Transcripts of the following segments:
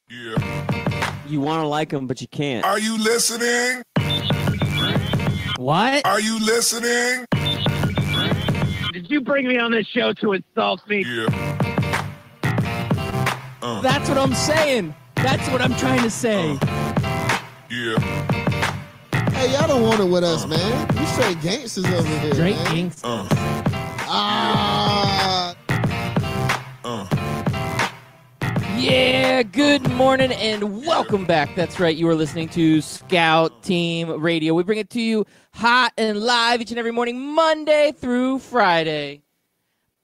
Yeah. You want to like him, but you can't. Are you listening? What? Are you listening? Did you bring me on this show to insult me? Yeah. That's what I'm saying. That's what I'm trying to say. Yeah. Hey, y'all don't want it with us, man. You straight gangsters over here, Straight man. gangsters. Yeah, good morning and welcome back. That's right, you are listening to Scout Team Radio. We bring it to you hot and live each and every morning, Monday through Friday.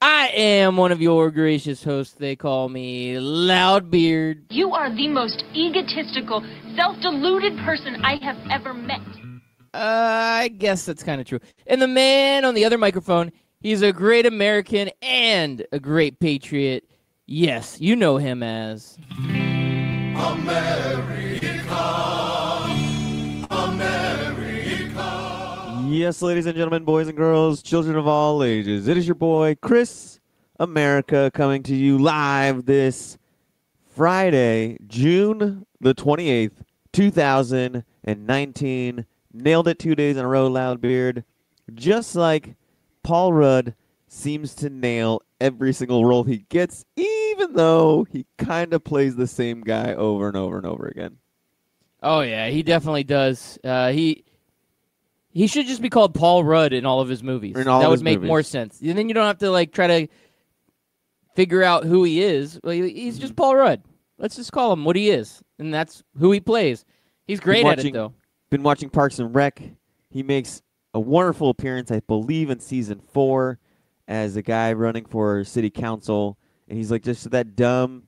I am one of your gracious hosts. They call me Loudbeard. You are the most egotistical, self-deluded person I have ever met. I guess that's kind of true. And the man on the other microphone, he's a great American and a great patriot. Yes, you know him as Yes, ladies and gentlemen, boys and girls, children of all ages. It is your boy, Chris America, coming to you live this Friday, June the 28th, 2019. Nailed it 2 days in a row, Loudbeard. Just like Paul Rudd seems to nail every single role he gets, even though he kind of plays the same guy over and over and over again. Oh, yeah, he definitely does. He should just be called Paul Rudd in all of his movies. That would make more sense. And then you don't have to try to figure out who he is. Well, he's just Paul Rudd. Let's just call him what he is, and that's who he plays. He's great at it, though. Been watching Parks and Rec. He makes a wonderful appearance, I believe, in season 4 as a guy running for city council, and he's like just that dumb,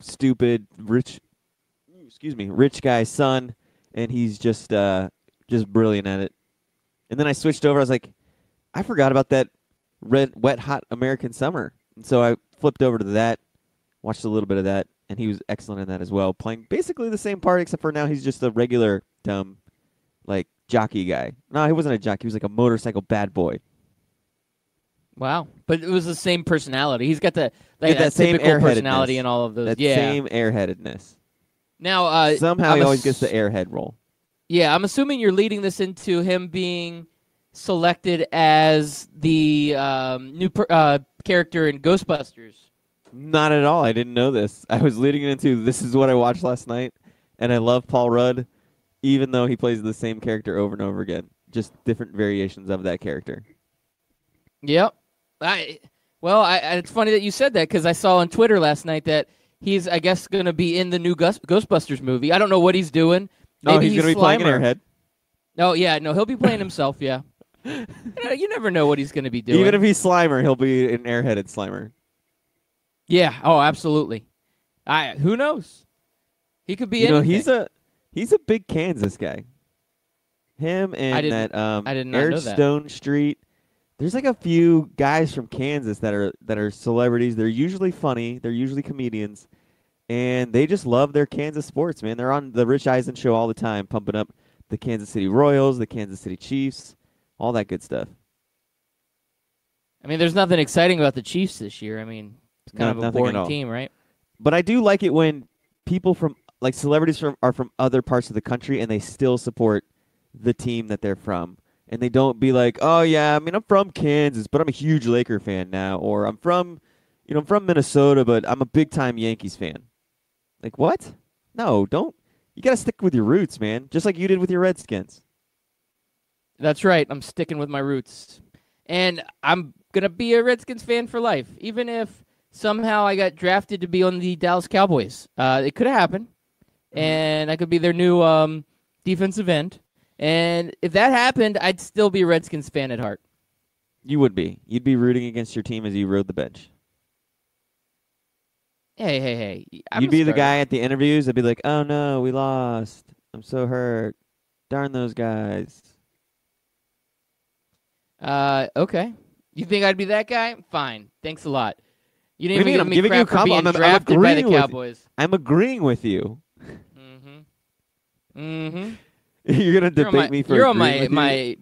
stupid, rich guy's son, and he's just brilliant at it. And then I switched over. I was like, I forgot about that Wet Hot American Summer, and so I flipped over to that, watched a little bit of that, and he was excellent in that as well, playing basically the same part, except for now he's just a regular dumb, jockey guy. No, he wasn't a jockey. He was like a motorcycle bad boy. Wow. But it was the same personality. He's got that same typical personality in all of those. That same airheadedness. Now, somehow he always gets the airhead role. Yeah, I'm assuming you're leading this into him being selected as the new character in Ghostbusters. Not at all. I didn't know this. I was leading it into this is what I watched last night, and I love Paul Rudd, even though he plays the same character over and over again. Just different variations of that character. Yep. It's funny that you said that because I saw on Twitter last night that he's, I guess, going to be in the new Ghostbusters movie. I don't know what he's doing. Maybe he's going to be playing an airhead. Oh, yeah. No, he'll be playing himself, yeah. You never know what he's going to be doing. Even if he's Slimer, he'll be an airheaded Slimer. Yeah. Oh, absolutely. Who knows? He could be anything. He's a big Kansas guy. Him and I did not know that. Stone Street. There's a few guys from Kansas that are celebrities. They're usually funny. They're usually comedians. And they just love their Kansas sports, man. They're on the Rich Eisen show all the time, pumping up the Kansas City Royals, the Kansas City Chiefs, all that good stuff. I mean, there's nothing exciting about the Chiefs this year. I mean, it's kind of a boring team, right? But I do like it when people from, celebrities are from other parts of the country and they still support the team that they're from. And they don't be like, oh, yeah, I mean, I'm from Kansas, but I'm a huge Laker fan now. Or I'm from Minnesota, but I'm a big-time Yankees fan. What? No, don't. You got to stick with your roots, man, just like you did with your Redskins. That's right. I'm sticking with my roots. And I'm going to be a Redskins fan for life, even if somehow I got drafted to be on the Dallas Cowboys. It could have happened, and I could be their new defensive end. And if that happened, I'd still be a Redskins fan at heart. You would be. You'd be rooting against your team as you rode the bench. Hey. You'd be the guy at the interviews that'd be like, oh, no, we lost. I'm so hurt. Darn those guys. Okay. You think I'd be that guy? Fine. Thanks a lot. You didn't even give me crap for being drafted by the Cowboys. I'm agreeing with you. Mm-hmm. You're going to debate me for You're on agreeing my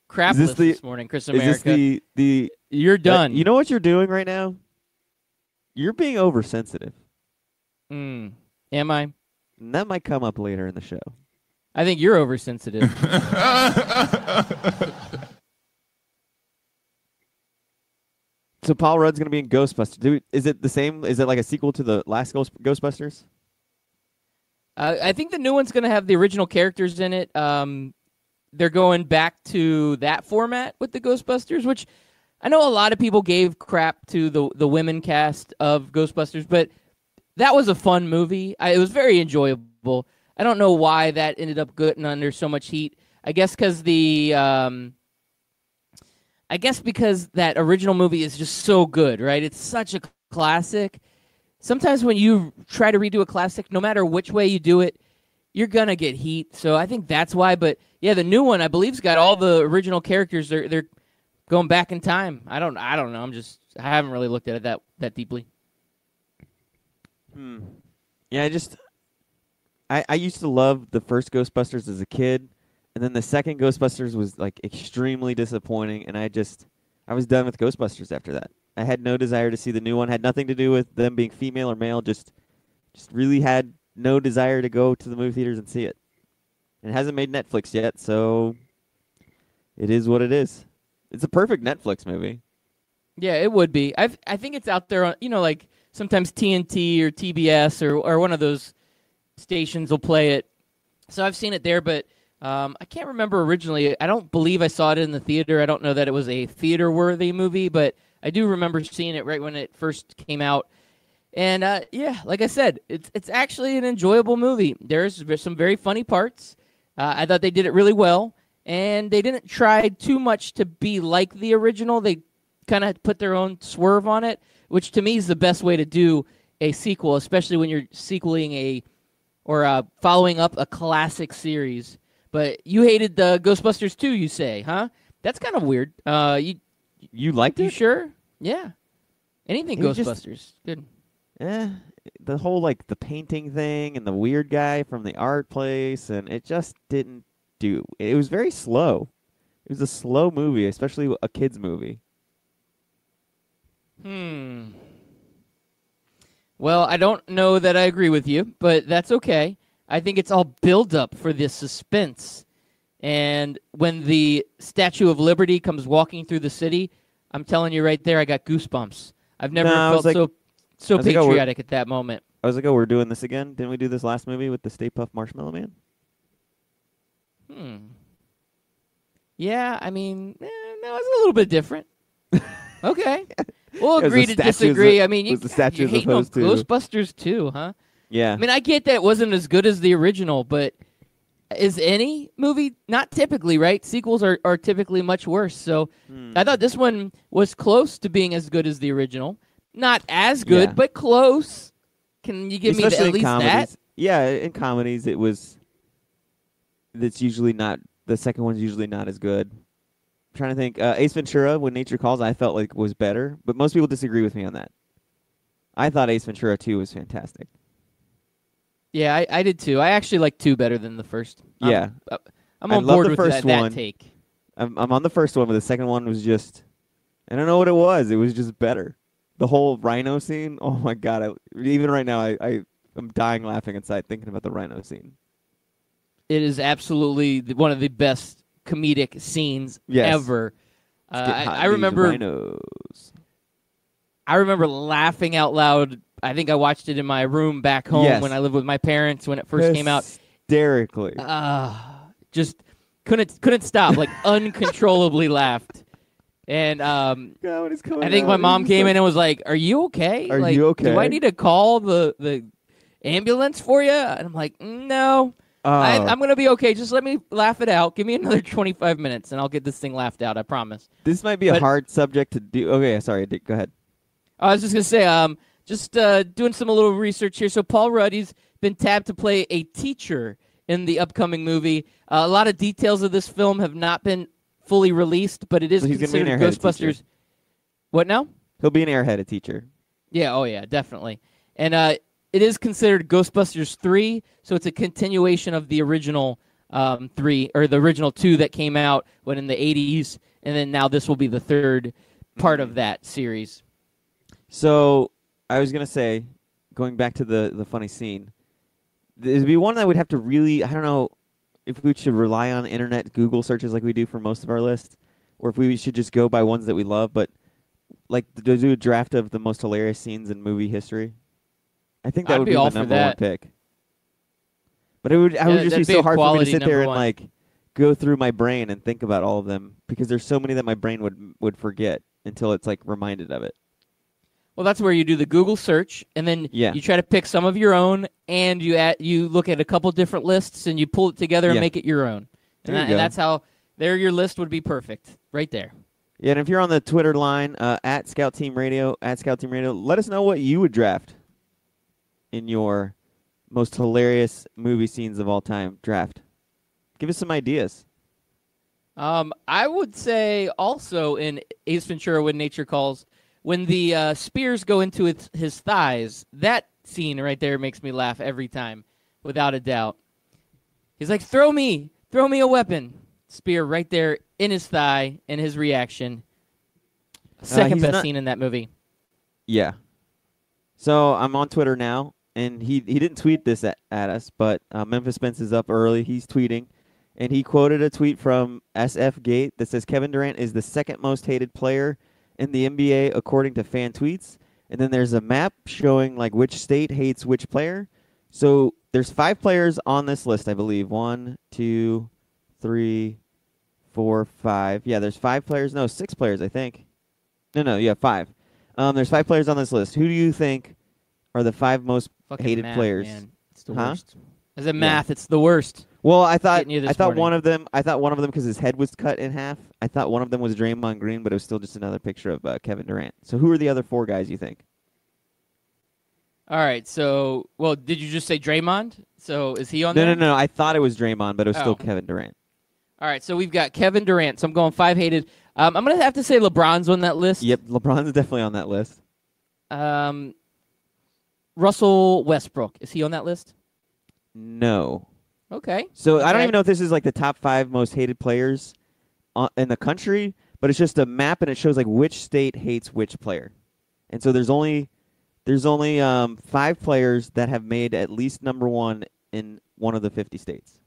crap list this morning, Chris America. Is this You're done. You know what you're doing right now? You're being oversensitive. Am I? And that might come up later in the show. I think you're oversensitive. So Paul Rudd's going to be in Ghostbusters. Is it the same? Is it like a sequel to the last Ghostbusters? I think the new one's going to have the original characters in it. They're going back to that format with the Ghostbusters, which I know a lot of people gave crap to the women cast of Ghostbusters, but that was a fun movie. It was very enjoyable. I don't know why that ended up getting under so much heat. I guess because because that original movie is just so good, right? It's such a classic. Sometimes when you try to redo a classic, no matter which way you do it, you're gonna get heat. So I think that's why. But yeah, the new one I believe's got all the original characters. They're going back in time. I don't know. I haven't really looked at it that deeply. Yeah, I used to love the first Ghostbusters as a kid, and then the second Ghostbusters was like extremely disappointing, and I was done with Ghostbusters after that. I had no desire to see the new one. Had nothing to do with them being female or male. Just really had no desire to go to the movie theaters and see it. It hasn't made Netflix yet, so it is what it is. It's a perfect Netflix movie. Yeah, it would be. I think it's out there on, like sometimes TNT or TBS or one of those stations will play it. So I've seen it there, but I can't remember originally. I don't believe I saw it in the theater. I don't know that it was a theater-worthy movie, but I do remember seeing it right when it first came out. And yeah, like I said, it's actually an enjoyable movie. There's some very funny parts. I thought they did it really well, and they didn't try too much to be like the original. They kind of put their own swerve on it, which to me is the best way to do a sequel, especially when you're sequeling following up a classic series. But you hated the Ghostbusters 2, you say, huh? That's kind of weird. You liked it? You sure? Yeah. Anything It was Ghostbusters. Good. The whole the painting thing and the weird guy from the art place, and it just didn't do. It was very slow. It was a slow movie, especially a kids movie. Well, I don't know that I agree with you, but that's okay. I think it's all build up for this suspense. And when the Statue of Liberty comes walking through the city, I'm telling you right there, I got goosebumps. I've never felt so patriotic at that moment. I was like, oh, we're doing this again? Didn't we do this last movie with the Stay Puft Marshmallow Man? Yeah, I mean, no, it's a little bit different. Okay. We'll agree to statues disagree. of- I mean, was the statues you're hating on opposed to- Ghostbusters too, huh? Yeah. I mean, I get that it wasn't as good as the original, but is any movie not typically, right? Sequels are typically much worse. So I thought this one was close to being as good as the original. Not as good, Yeah. but close. Can you give me Especially at in least comedies. that? Yeah, in comedies, it's usually not, the second one's usually not as good. I'm trying to think. Ace Ventura, When Nature Calls, I felt like was better, but most people disagree with me on that. I thought Ace Ventura 2 was fantastic. Yeah, I did too. I actually like 2 better than the first. Yeah. I'm I on love board the with first that one. take. I'm on the first one, but the second one was just, I don't know what it was. It was just better. The whole rhino scene, oh my God. Even right now, I'm dying laughing inside thinking about the rhino scene. It is absolutely one of the best comedic scenes Yes. ever. It's getting hot I in these remember rhinos. I remember laughing out loud. I think I watched it in my room back home Yes. when I lived with my parents when it first came out. Hysterically. Just couldn't stop, like uncontrollably laughed. And God, when it's coming I think out, my it's mom just came like- in and was like, "Are you okay? Are Like, you okay? Do I need to call the ambulance for you?" And I'm like, "No, I'm gonna be okay. Just let me laugh it out. Give me another 25 minutes, and I'll get this thing laughed out. I promise." This might be a But- hard subject to do. Okay, sorry. Go ahead. I was just gonna say, just doing some a little research here. So Paul Rudd's been tapped to play a teacher in the upcoming movie. A lot of details of this film have not been fully released, but it is So he's gonna be an considered airhead teacher. Ghostbusters. What now? He'll be an airhead, a teacher. Yeah, oh yeah, definitely. And it is considered Ghostbusters 3, so it's a continuation of the original 3, or the original 2 that came out in the 80s, and then now this will be the third part of that series. So I was gonna say, going back to the funny scene, it'd be one that would have to really, I don't know if we should rely on internet Google searches like we do for most of our lists, or if we should just go by ones that we love, but like to do a draft of the most hilarious scenes in movie history. I think that I'd would be be all the for number one that. pick. But it would just be that'd be so a hard for me to quality sit there number and one. like go through my brain and think about all of them because there's so many that my brain would forget until it's like reminded of it. Well, that's where you do the Google search, and then Yeah. you try to pick some of your own, and you look at a couple different lists, and you pull it together and Yeah. make it your own. There you And go. that's how your list would be perfect right there. Yeah, and if you're on the Twitter line at Scout Team Radio, let us know what you would draft in your most hilarious movie scenes of all time draft. Give us some ideas. I would say also in Ace Ventura: When Nature Calls, when the spears go into his thighs, that scene right there makes me laugh every time, without a doubt. He's like, throw me a weapon. Spear right there in his thigh, and his reaction. Second he's best not- scene in that movie. Yeah. So I'm on Twitter now, and he didn't tweet this at us, but Memphis Spence is up early. He's tweeting, and he quoted a tweet from SF Gate that says Kevin Durant is the second most hated player in the NBA according to fan tweets. And then there's a map showing like which state hates which player. So there's 5 players on this list, I believe. 1, 2, 3, 4, 5. Yeah, there's 5 players. No, 6 players, I think. No, yeah, 5. There's 5 players on this list. Who do you think are the 5 most Fucking hated math, players? man. It's the Huh? worst. As a math, it's the worst. Well, I thought Getting you this one morning. of them. I thought one of them because his head was cut in half. I thought one of them was Draymond Green, but it was still just another picture of Kevin Durant. So who are the other 4 guys you think? All right, so, well, did you just say Draymond? So is he on No, there? no. I thought it was Draymond, but it was Oh. still Kevin Durant. All right, so we've got Kevin Durant. So I'm going 5 hated. I'm going to have to say LeBron's on that list. Yep, LeBron's definitely on that list. Russell Westbrook. Is he on that list? No. Okay. So I don't Okay. even know if this is like the top 5 most hated players in the country, but it's just a map and it shows like which state hates which player. And so there's only 5 players that have made at least number 1 in one of the 50 states.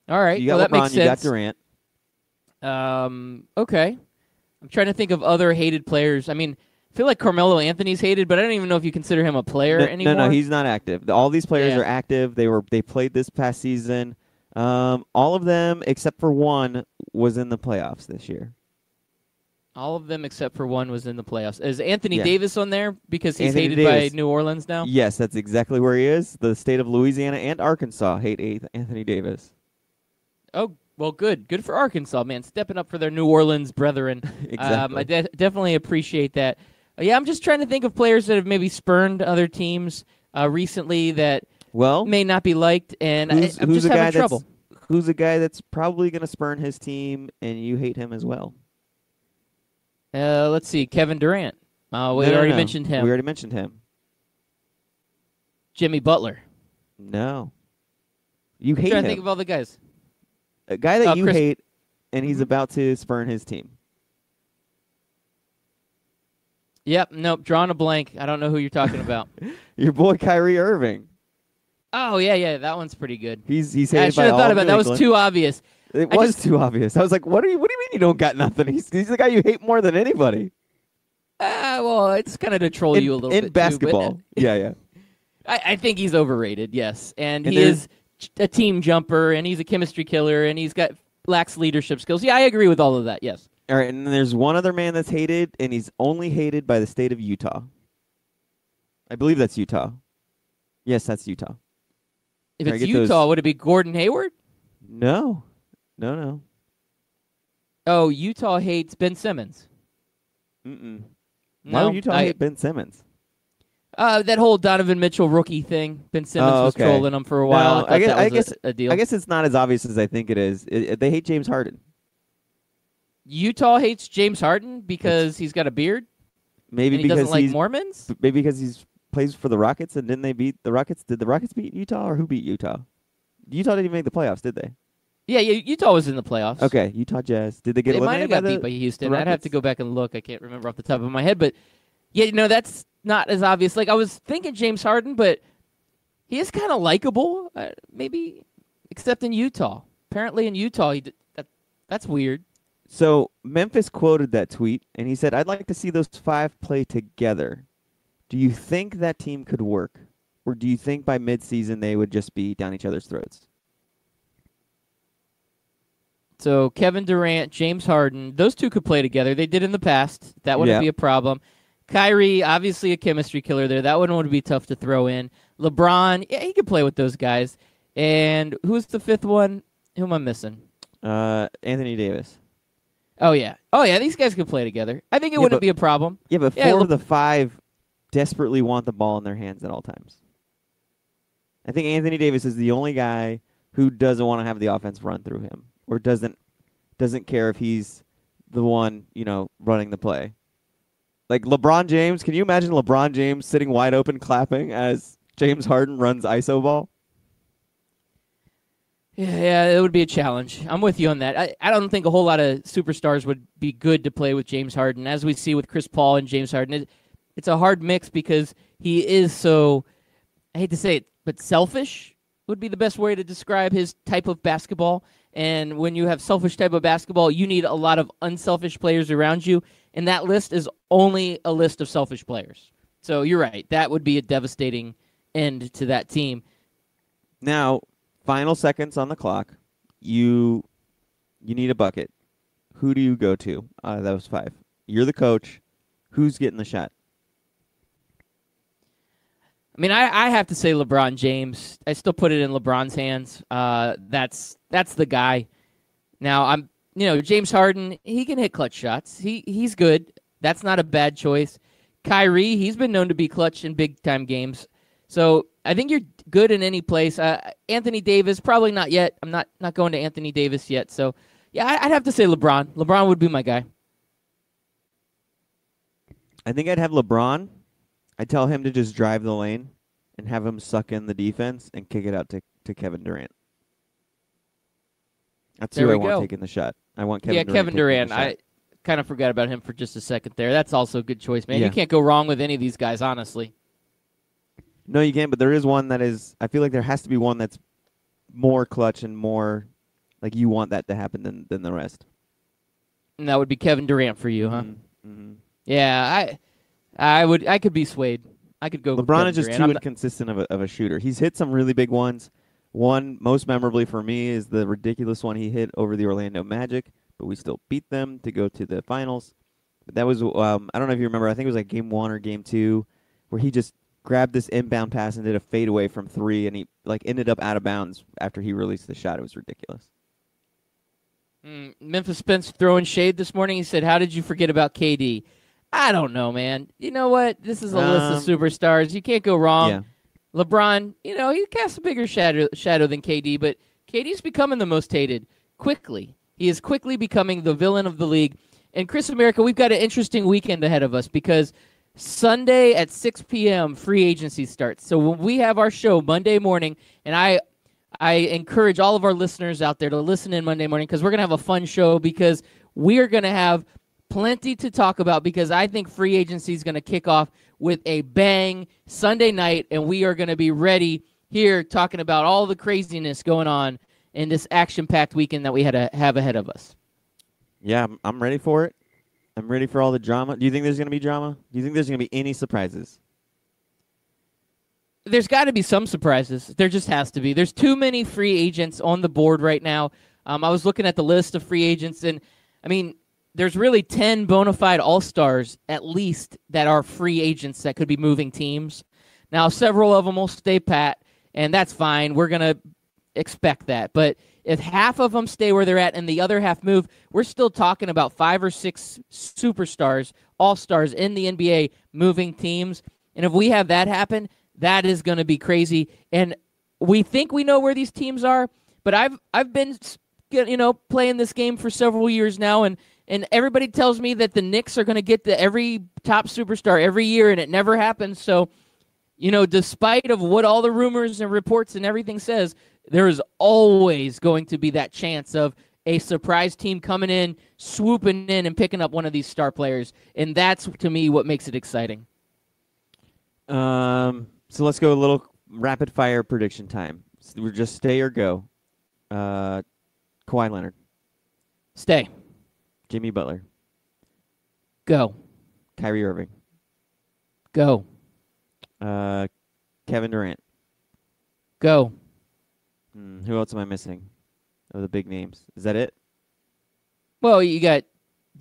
All right. You got well, LeBron, that makes you got sense. Durant. Okay. I'm trying to think of other hated players. I mean, I feel like Carmelo Anthony's hated, but I don't even know if you consider him a player anymore. No, he's not active. All these players Yeah. are active. They played this past season. All of them except for one was in the playoffs this year. All of them except for one was in the playoffs. Is Anthony Yeah. Davis on there because he's Anthony hated Davis. by New Orleans now? Yes, that's exactly where he is. The state of Louisiana and Arkansas hate Anthony Davis. Oh, well, good. Good for Arkansas, man. Stepping up for their New Orleans brethren. Exactly. I definitely appreciate that. Yeah, I'm just trying to think of players that have maybe spurned other teams recently that Well, may not be liked, and I'm who's just a guy having trouble. who's a guy that's probably going to spurn his team and you hate him as well? Let's see. Kevin Durant. We No, already no. mentioned him. We already mentioned him. Jimmy Butler. No. You I'm hate trying him. to think of all the guys. A guy that you Chris- hate and he's Mhm. about to spurn his team. Yep. Nope. Drawing a blank. I don't know who you're talking about. Your boy Kyrie Irving. Oh yeah. That one's pretty good. He's I hated should by have all thought of about that. New That was England. too obvious. It I was just- too obvious. I was like, what do you mean you don't got nothing? He's the guy you hate more than anybody. Well, it's kind of to troll you a little bit in basketball. Too, Yeah. but I think he's overrated. Yes, and And he there's- is a team jumper, and he's a chemistry killer, and he's got lacks leadership skills. Yeah, I agree with all of that. Yes. All right, and then there's one other man that's hated, and he's only hated by the state of Utah. I believe that's Utah. Yes, that's Utah. If Can I it's get those- Utah, would it be Gordon Hayward? No. Oh, Utah hates Ben Simmons. Mm-mm. Why No, would Utah hate Ben Simmons? That whole Donovan Mitchell rookie thing. Ben Simmons Oh, was okay. trolling him for a while. No, I thought that was guess a deal. I guess it's not as obvious as I think it is. They hate James Harden. Utah hates James Harden because he's got a beard Maybe and he because doesn't like he's Mormons. maybe because he's plays for the Rockets, and didn't they beat the Rockets? Did the Rockets beat Utah, or who beat Utah? Utah didn't even make the playoffs, did they? Yeah, Utah was in the playoffs. Okay, Utah Jazz. Did they get They might have eliminated got beat by Houston. the I'd have to Rockets? go back and look. I can't remember off the top of my head, but Yeah, that's not as obvious. Like, I was thinking James Harden, but he is kind of likable, maybe, except in Utah. Apparently in Utah, that's weird. So Memphis quoted that tweet, and he said, "I'd like to see those 5 play together." Do you think that team could work? Or do you think by midseason they would just be down each other's throats? So Kevin Durant, James Harden, those two could play together. They did in the past. That wouldn't be a problem. Kyrie, obviously a chemistry killer there. That one would be tough to throw in. LeBron, yeah, he could play with those guys. And who's the 5th one? Who am I missing? Anthony Davis. Oh, yeah. These guys could play together. I think it wouldn't be a problem. Yeah, but 4 of the 5 desperately want the ball in their hands at all times. I think Anthony Davis is the only guy who doesn't want to have the offense run through him, or doesn't care if he's the one, running the play. Like LeBron James, can you imagine LeBron James sitting wide open clapping as James Harden runs ISO ball? Yeah, it would be a challenge. I'm with you on that. I don't think a whole lot of superstars would be good to play with James Harden. As we see with Chris Paul and James Harden, it's a hard mix because he is so, I hate to say it, but selfish would be the best way to describe his type of basketball. And when you have selfish type of basketball, you need a lot of unselfish players around you. And that list is only a list of selfish players. So you're right. That would be a devastating end to that team. Now, final seconds on the clock. You need a bucket. Who do you go to out of those 5? You're the coach. Who's getting the shot? I mean, I have to say LeBron James. I still put it in LeBron's hands. That's the guy. Now, James Harden, he can hit clutch shots. He's good. That's not a bad choice. Kyrie, he's been known to be clutch in big-time games. So I think you're good in any place. Anthony Davis, probably not yet. I'm not going to Anthony Davis yet. So, yeah, I'd have to say LeBron. LeBron would be my guy. I think I'd have LeBron. I'd tell him to just drive the lane and have him suck in the defense and kick it out to Kevin Durant. That's who I want taking the shot. I want Kevin Durant. Yeah, Kevin Durant. I kind of forgot about him for just a second there. That's also a good choice, man. Yeah. You can't go wrong with any of these guys, honestly. No, you can't, but there is one that is, I feel like there has to be one that's more clutch and more, like you want that to happen than the rest. And that would be Kevin Durant for you, huh? Mm-hmm. Yeah, I could be swayed. I could go. LeBron is just too inconsistent of a shooter. He's hit some really big ones. One, most memorably for me, is the ridiculous one he hit over the Orlando Magic, but we still beat them to go to the finals. But that was, I don't know if you remember, I think it was like game 1 or game 2, where he just grabbed this inbound pass and did a fadeaway from 3, and he ended up out of bounds after he released the shot. It was ridiculous. Memphis Spence throwing shade this morning. He said, "How did you forget about KD?" I don't know, man. You know what? This is a list of superstars. You can't go wrong. Yeah. LeBron, he casts a bigger shadow than KD, but KD's becoming the most hated quickly. He is quickly becoming the villain of the league. And Chris America, we've got an interesting weekend ahead of us because Sunday at 6 p.m. free agency starts. So when we have our show Monday morning, and I encourage all of our listeners out there to listen in Monday morning because we're going to have a fun show because we are going to have plenty to talk about because I think free agency is going to kick off with a bang Sunday night, and we are going to be ready here talking about all the craziness going on in this action-packed weekend that we had to have ahead of us. Yeah, I'm ready for it. I'm ready for all the drama. Do you think there's going to be drama? Do you think there's going to be any surprises? There's got to be some surprises. There just has to be. There's too many free agents on the board right now. I was looking at the list of free agents, and, I mean, there's really 10 bona fide all-stars, at least, that are free agents that could be moving teams. Now, several of them will stay pat, and that's fine. We're going to expect that. But if half of them stay where they're at and the other half move, we're still talking about 5 or 6 superstars, all-stars in the NBA moving teams. And if we have that happen, that is going to be crazy. And we think we know where these teams are, but I've been playing this game for several years now, and everybody tells me that the Knicks are going to get every top superstar every year, and it never happens. So, despite of what all the rumors and reports and everything says, there is always going to be that chance of a surprise team coming in, swooping in, and picking up one of these star players. And that's, to me, what makes it exciting. So let's go a little rapid fire prediction time. So we're just stay or go. Kawhi Leonard, Stay. Jimmy Butler, Go. Kyrie Irving, Go. Kevin Durant. Go. Who else am I missing? Of the big names, is that it? Well, you got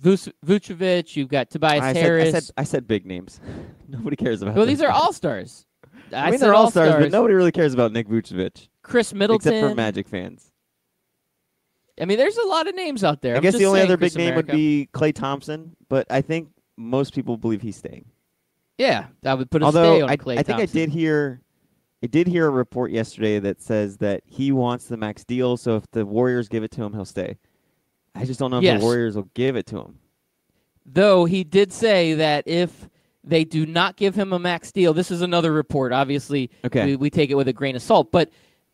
Vucevic, you've got Tobias Harris. I said big names. Nobody cares about. Well, them. these are all-stars. I mean, said they're all stars, but nobody really cares about Nick Vucevic, Chris Middleton. except for Magic fans. I mean, there's a lot of names out there. I I'm guess just the only saying, other Chris big name would America. be Klay Thompson, but I think most people believe he's staying. Yeah, that would put a Although stay on I Klay think I Thompson. did hear a report yesterday that says that he wants the max deal, so if the Warriors give it to him, he'll stay. I just don't know if Yes. the Warriors will give it to him. Though he did say that if they do not give him a max deal, this is another report. Obviously, Okay. we take it with a grain of salt. But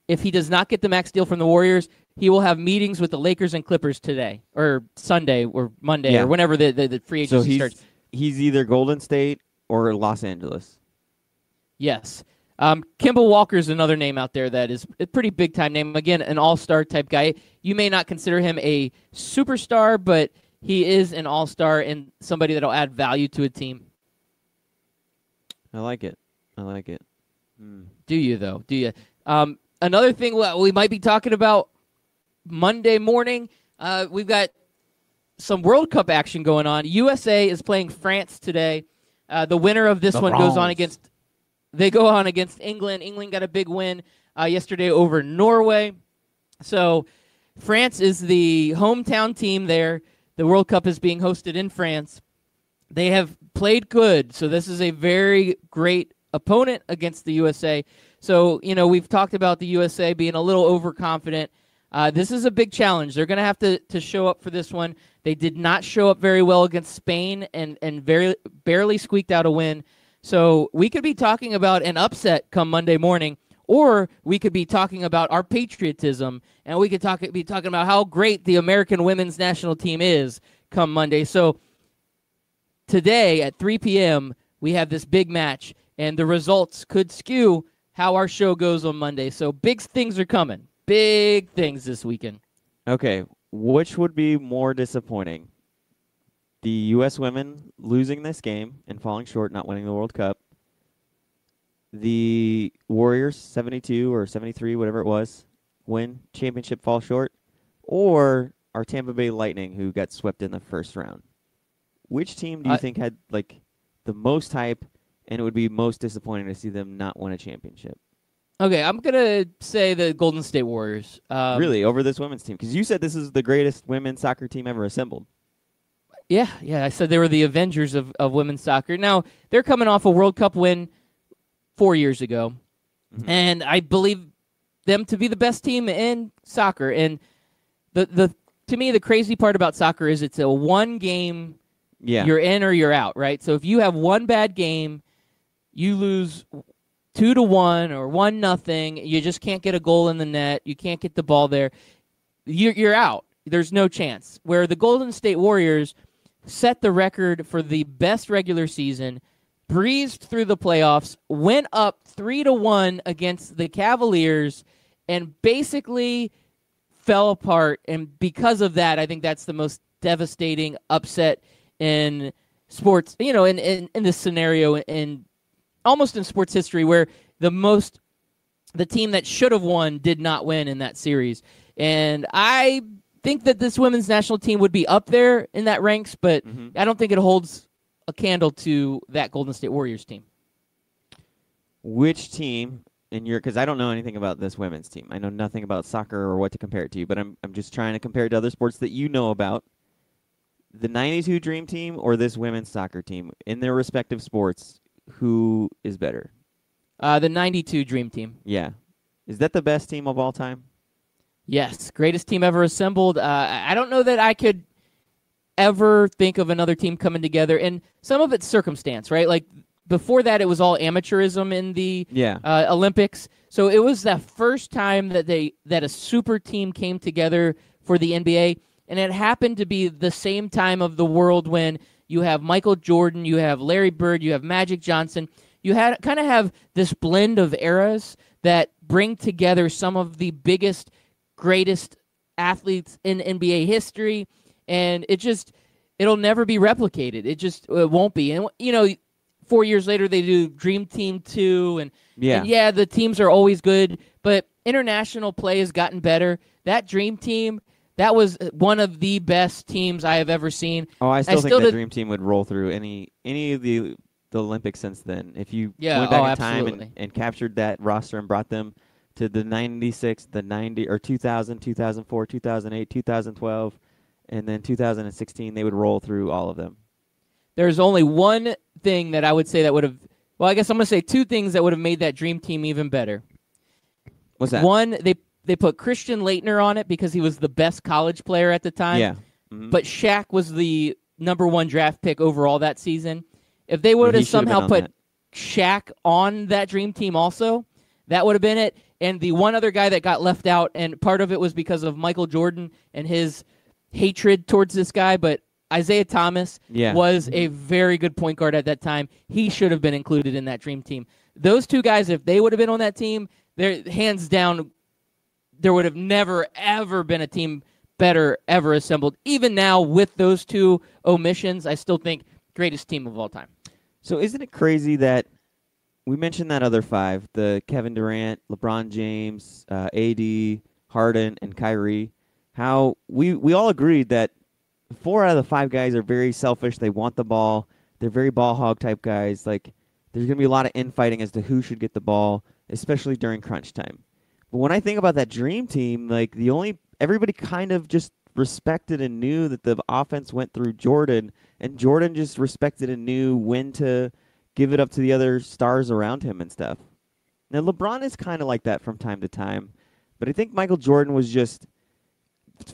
if he does not get the max deal from the Warriors, he will have meetings with the Lakers and Clippers today, or Sunday, or Monday, Yeah. or whenever the free So agency starts. he's either Golden State or Los Angeles. Yes. Kimball Walker's another name out there that is a pretty big-time name. Again, an all-star type guy. You may not consider him a superstar, but he is an all-star and somebody that will add value to a team. I like it. Do you, though? Do you? Another thing we might be talking about Monday morning, we've got some World Cup action going on. USA is playing France today. The winner of this one goes on against England. England got a big win yesterday over Norway. So France is the hometown team there. The World Cup is being hosted in France. They have played good, so this is a very great opponent against the USA. So, we've talked about the USA being a little overconfident. This is a big challenge. They're going to have to show up for this one. They did not show up very well against Spain and barely squeaked out a win. So we could be talking about an upset come Monday morning, or we could be talking about our patriotism, and we could be talking about how great the American women's national team is come Monday. So today at 3 p.m., we have this big match, and the results could skew how our show goes on Monday. So big things are coming. Big things this weekend. Okay, which would be more disappointing? The U.S. women losing this game and falling short, not winning the World Cup. The Warriors, 72 or 73, whatever it was, win championship, fall short. Or our Tampa Bay Lightning, who got swept in the first round. Which team do you think had the most hype, and it would be most disappointing to see them not win a championship? Okay, I'm going to say the Golden State Warriors. Really, over this women's team? Because you said this is the greatest women's soccer team ever assembled. Yeah, I said they were the Avengers of women's soccer. Now, they're coming off a World Cup win 4 years ago, and I believe them to be the best team in soccer. And to me, the crazy part about soccer is it's a one-game, you're in or you're out, right? So if you have one bad game, you lose 2-1 or 1-0. You just can't get a goal in the net. You can't get the ball there. You're out. There's no chance. Where the Golden State Warriors set the record for the best regular season, breezed through the playoffs, went up 3-1 against the Cavaliers, and basically fell apart. And because of that, I think that's the most devastating upset in sports, in this scenario, in almost in sports history, where the team that should have won did not win in that series. And I think that this women's national team would be up there in that ranks, but I don't think it holds a candle to that Golden State Warriors team. Which team because I don't know anything about this women's team. I know nothing about soccer or what to compare it to, but I'm just trying to compare it to other sports that you know about. The 92 Dream Team or this women's soccer team in their respective sports, who is better? The 92 Dream Team. Yeah. Is that the best team of all time? Yes, greatest team ever assembled. I don't know that I could ever think of another team coming together, and some of it's circumstance, right? Like before that, it was all amateurism in the Olympics. So it was the first time that a super team came together for the NBA. And it happened to be the same time of the world when you have Michael Jordan, you have Larry Bird, you have Magic Johnson. You kind of have this blend of eras that bring together some of the biggest, greatest athletes in NBA history, and it'll never be replicated. It won't be. And 4 years later they do Dream Team 2, and the teams are always good, but international play has gotten better. That Dream Team, that was one of the best teams I have ever seen. Oh, I still think that Dream Team would roll through any of the Olympics since then. If you went back in time and captured that roster and brought them to the 96, the 90, or 2000, 2004, 2008, 2012, and then 2016, they would roll through all of them. There's only one thing that I would say that would have, well, I guess I'm going to say two things that would have made that Dream Team even better. What's that? One, they put Christian Laettner on it because he was the best college player at the time. Yeah. Mm-hmm. But Shaq was the #1 draft pick overall that season. If they would have somehow put Shaq on that Dream Team also, that would have been it. And the one other guy that got left out, and part of it was because of Michael Jordan and his hatred towards this guy, but Isaiah Thomas was a very good point guard at that time. He should have been included in that Dream Team. Those two guys, if they would have been on that team, they're hands down, there would have never, ever been a team better ever assembled. Even now, with those two omissions, I still think greatest team of all time. So isn't it crazy that we mentioned that other five, the Kevin Durant, LeBron James, AD, Harden, and Kyrie, how we all agreed that 4 out of the 5 guys are very selfish. They want the ball. They're very ball hog type guys. Like, there's going to be a lot of infighting as to who should get the ball, especially during crunch time. But when I think about that Dream Team, like everybody kind of just respected and knew that the offense went through Jordan, and Jordan just respected and knew when to give it up to the other stars around him and stuff. Now, LeBron is kind of like that from time to time, but I think Michael Jordan was just,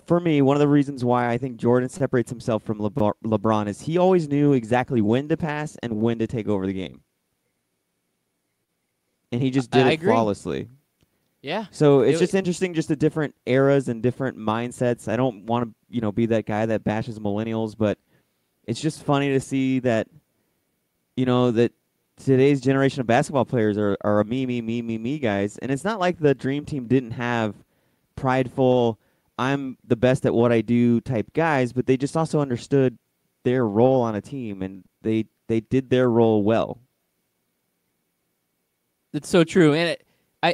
for me, one of the reasons why I think Jordan separates himself from LeBron is he always knew exactly when to pass and when to take over the game. And he just did it flawlessly. Yeah. So it's just interesting, just the different eras and different mindsets. I don't want to, be that guy that bashes millennials, but it's just funny to see that, that today's generation of basketball players are a me guys. And it's not like the Dream Team didn't have prideful, I'm the best at what I do type guys, but they just also understood their role on a team, and they did their role well. That's so true. And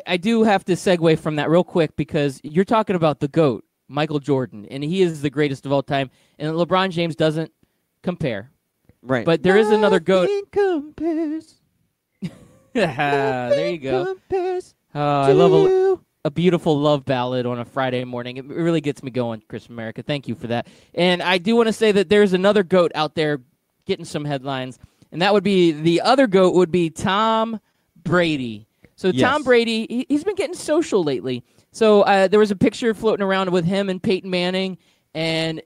I do have to segue from that real quick because you're talking about the GOAT, Michael Jordan, and he is the greatest of all time, and LeBron James doesn't compare. Right. But there is another GOAT. Compares. There you go. Compares I love a beautiful love ballad on a Friday morning. It really gets me going, Chris America. Thank you for that. And I do want to say that there's another GOAT out there getting some headlines, and that would be the other GOAT would be Tom Brady. So Yes. Tom Brady, he's been getting social lately. So there was a picture floating around with him and Peyton Manning, and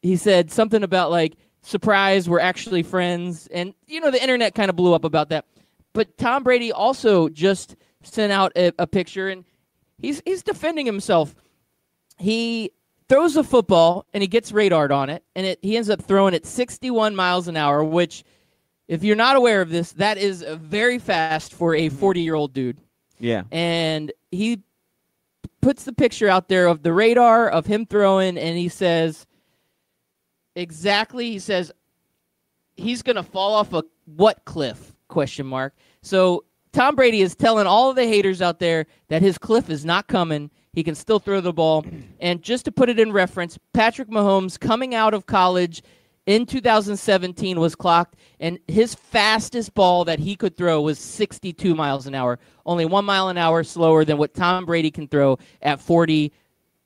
he said something about, like, surprise, we're actually friends. And, the internet kind of blew up about that. But Tom Brady also just sent out a picture, and he's defending himself. He throws a football, and he gets radared on it, and he ends up throwing it 61 miles an hour, which, if you're not aware of this, that is very fast for a 40-year-old dude. Yeah. And he puts the picture out there of the radar of him throwing, and he says, he's going to fall off a what cliff, ? So Tom Brady is telling all of the haters out there that his cliff is not coming. He can still throw the ball. And just to put it in reference, Patrick Mahomes coming out of college in 2017 was clocked, and his fastest ball that he could throw was 62 miles an hour, only 1 mile an hour slower than what Tom Brady can throw at 40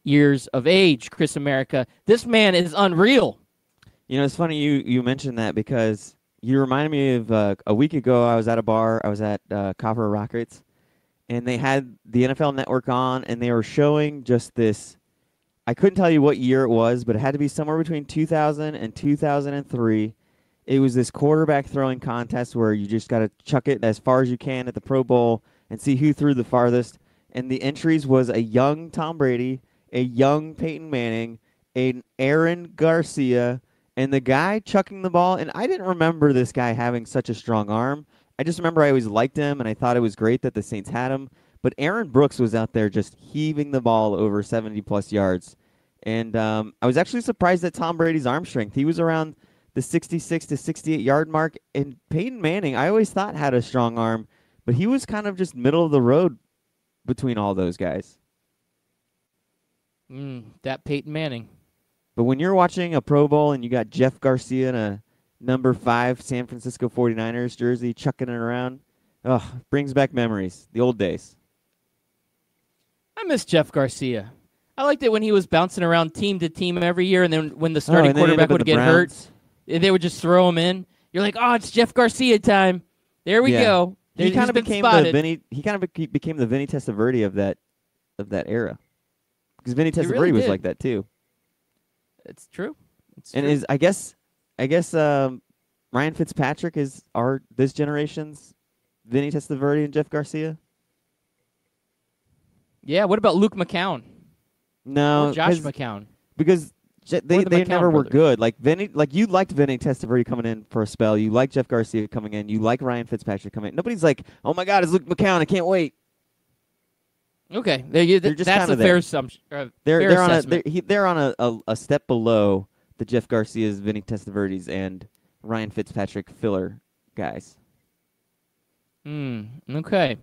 years of age, Chris America. This man is unreal. It's funny you mentioned that because you reminded me of a week ago I was at a bar. I was at Copper Rockets, and they had the NFL Network on, and they were showing just this. I couldn't tell you what year it was, but it had to be somewhere between 2000 and 2003. It was this quarterback throwing contest where you just got to chuck it as far as you can at the Pro Bowl and see who threw the farthest. And the entries was a young Tom Brady, a young Peyton Manning, an Aaron Garcia, and the guy chucking the ball. And I didn't remember this guy having such a strong arm. I just remember I always liked him, and I thought it was great that the Saints had him. But Aaron Brooks was out there just heaving the ball over 70-plus yards. And I was actually surprised at Tom Brady's arm strength. He was around the 66 to 68-yard mark. And Peyton Manning, I always thought had a strong arm, but he was kind of just middle of the road between all those guys. That Peyton Manning. But when you're watching a Pro Bowl and you got Jeff Garcia in a number 5 San Francisco 49ers jersey chucking it around, brings back memories, the old days. I miss Jeff Garcia. I liked it when he was bouncing around team to team every year, and then when the starting quarterback would get hurt, they would just throw him in. You're like, oh, it's Jeff Garcia time. There we go. He kind of became the Vinny Testaverde of that era, because Vinny Testaverde really was did. like that too. It's true. I guess Ryan Fitzpatrick is this generation's Vinny Testaverde and Jeff Garcia. Yeah. What about Luke McCown? No, or Josh McCown. Because they never were brothers. good. Like you liked Vinny Testaverde coming in for a spell. You like Jeff Garcia coming in. You like Ryan Fitzpatrick coming in. Nobody's like, oh my God, it's Luke McCown. I can't wait. Okay, that's a fair assumption. They're on a step below the Jeff Garcias, Vinny Testaverdes, and Ryan Fitzpatrick filler guys. Okay.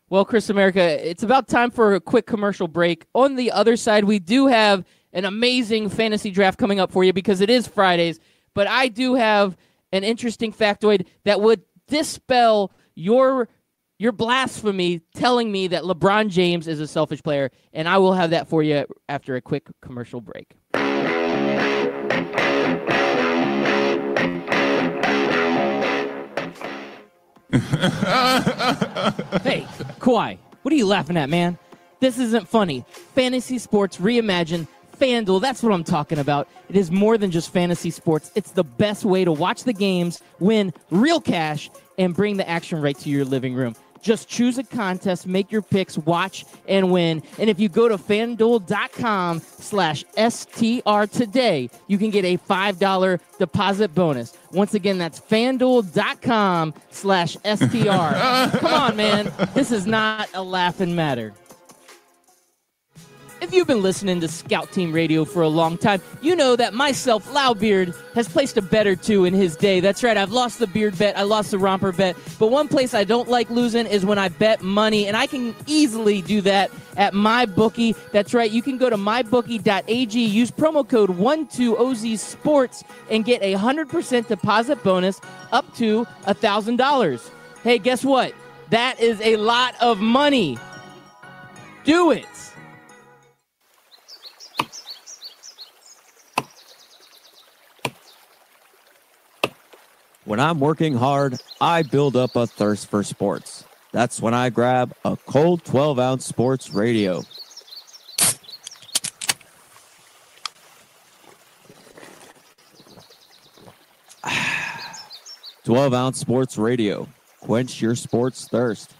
Well, Chris America, it's about time for a quick commercial break. On the other side, we do have an amazing fantasy draft coming up for you because it is Fridays, but I do have an interesting factoid that would dispel your blasphemy telling me that LeBron James is a selfish player, and I will have that for you after a quick commercial break. Hey, Kawhi, what are you laughing at, man? This isn't funny. Fantasy sports reimagined. FanDuel, that's what I'm talking about. It is more than just fantasy sports. It's the best way to watch the games, win real cash, and bring the action right to your living room. Just choose a contest, make your picks, watch, and win. And if you go to FanDuel.com/STR today, you can get a $5 deposit bonus. Once again, that's FanDuel.com/STR. Come on, man. This is not a laughing matter. If you've been listening to Scout Team Radio for a long time, you know that myself, Loudbeard, has placed a bet or two in his day. That's right, I've lost the beard bet, I lost the romper bet, but one place I don't like losing is when I bet money, and I can easily do that at MyBookie. That's right, you can go to mybookie.ag, use promo code 12OZSports, and get a 100% deposit bonus up to $1,000. Hey, guess what? That is a lot of money. Do it. When I'm working hard, I build up a thirst for sports. That's when I grab a cold 12-ounce sports radio. Ah, 12-ounce sports radio. Quench your sports thirst.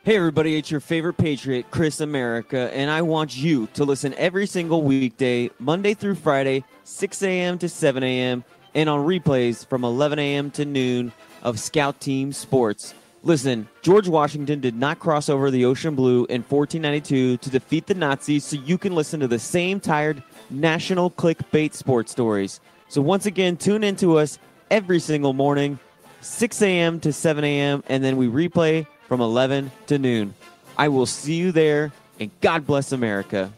Hey everybody, it's your favorite Patriot, Chris America, and I want you to listen every single weekday, Monday through Friday, 6 a.m. to 7 a.m., and on replays from 11 a.m. to noon of Scout Team Sports. Listen, George Washington did not cross over the ocean blue in 1492 to defeat the Nazis, so you can listen to the same tired national clickbait sports stories. So once again, tune in to us every single morning, 6 a.m. to 7 a.m., and then we replay from 11 to noon. I will see you there, and God bless America.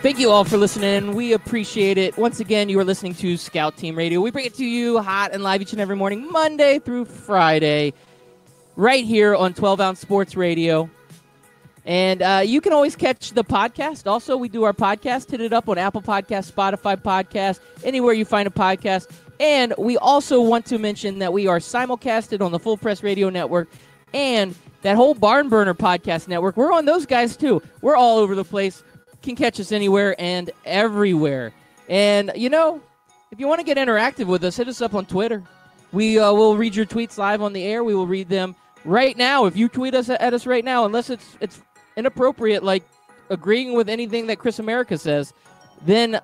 Thank you all for listening. We appreciate it. Once again, you are listening to Scout Team Radio. We bring it to you hot and live each and every morning, Monday through Friday, right here on 12-Ounce Sports Radio. And you can always catch the podcast. Also, we do our podcast. Hit it up on Apple Podcasts, Spotify Podcasts, anywhere you find a podcast. And we also want to mention that we are simulcasted on the Full Press Radio Network and that whole Barn Burner podcast network. We're on those guys too. We're all over the place. Can catch us anywhere and everywhere. And, if you want to get interactive with us, hit us up on Twitter. We will read your tweets live on the air. We will read them right now. If you tweet us at us right now, unless it's inappropriate, like agreeing with anything that Chris America says, then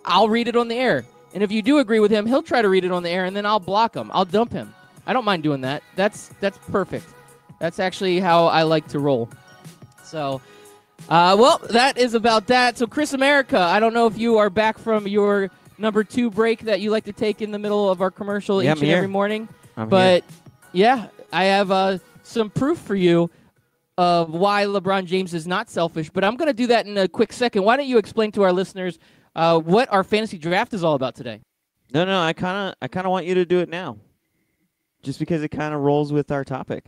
I'll read it on the air. And if you do agree with him, he'll try to read it on the air, and then I'll block him. I'll dump him. I don't mind doing that. That's perfect. That's actually how I like to roll. So, that is about that. So, Chris America, I don't know if you are back from your number 2 break that you like to take in the middle of our commercial each and every morning. But, yeah, I have some proof for you of why LeBron James is not selfish. But I'm going to do that in a quick second. Why don't you explain to our listeners what our fantasy draft is all about today? No, I kind of want you to do it now, just because it kind of rolls with our topic.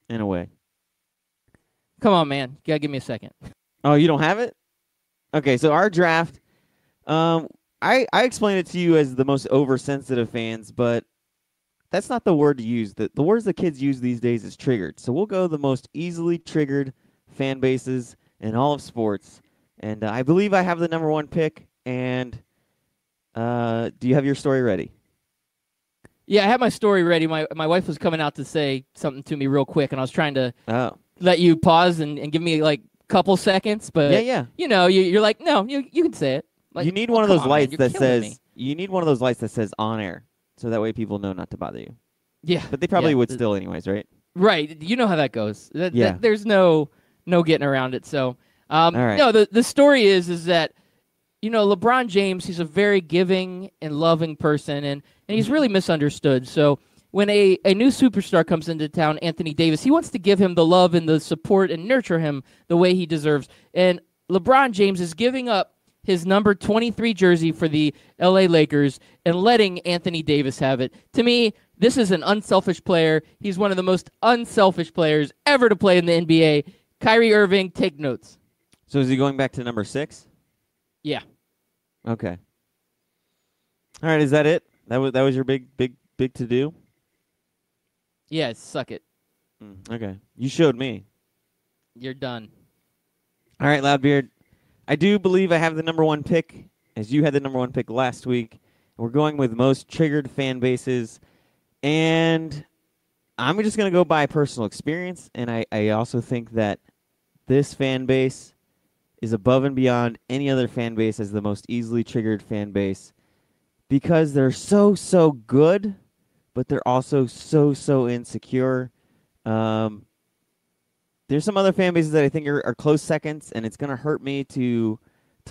In a way. Come on, man. You gotta give me a second. Oh, you don't have it? Okay, so our draft, I explained it to you as the most oversensitive fans, but that's not the word to use. The words that kids use these days is triggered. So we'll go the most easily triggered fan bases in all of sports. And I believe I have the number 1 pick. And do you have your story ready? Yeah, I have my story ready. My wife was coming out to say something to me real quick, and I was trying to let you pause and give me like a couple seconds. But yeah. You're like, no, you can say it. Like, you need one of those lights that says me. You need one of those lights that says on air, so that way people know not to bother you. Yeah, but they probably would still anyways, right? Right. You know how that goes. Yeah. There's no getting around it. So, all right. No, the story is that LeBron James, he's a very giving and loving person, and he's really misunderstood. So when a new superstar comes into town, Anthony Davis, he wants to give him the love and the support and nurture him the way he deserves. And LeBron James is giving up his number 23 jersey for the LA Lakers and letting Anthony Davis have it. To me, this is an unselfish player. He's one of the most unselfish players ever to play in the NBA. Kyrie Irving, take notes. So is he going back to number 6? Yeah. Okay. All right, is that it? That was your big to do? Yeah, suck it. Okay. You showed me. You're done. All right, Loudbeard. I do believe I have the number 1 pick, as you had the number 1 pick last week. We're going with most triggered fan bases. And I'm just going to go by personal experience, and I also think that this fan base is above and beyond any other fan base as the most easily triggered fan base because they're so good, but they're also so insecure. There's some other fan bases that I think are close seconds, and it's going to hurt me to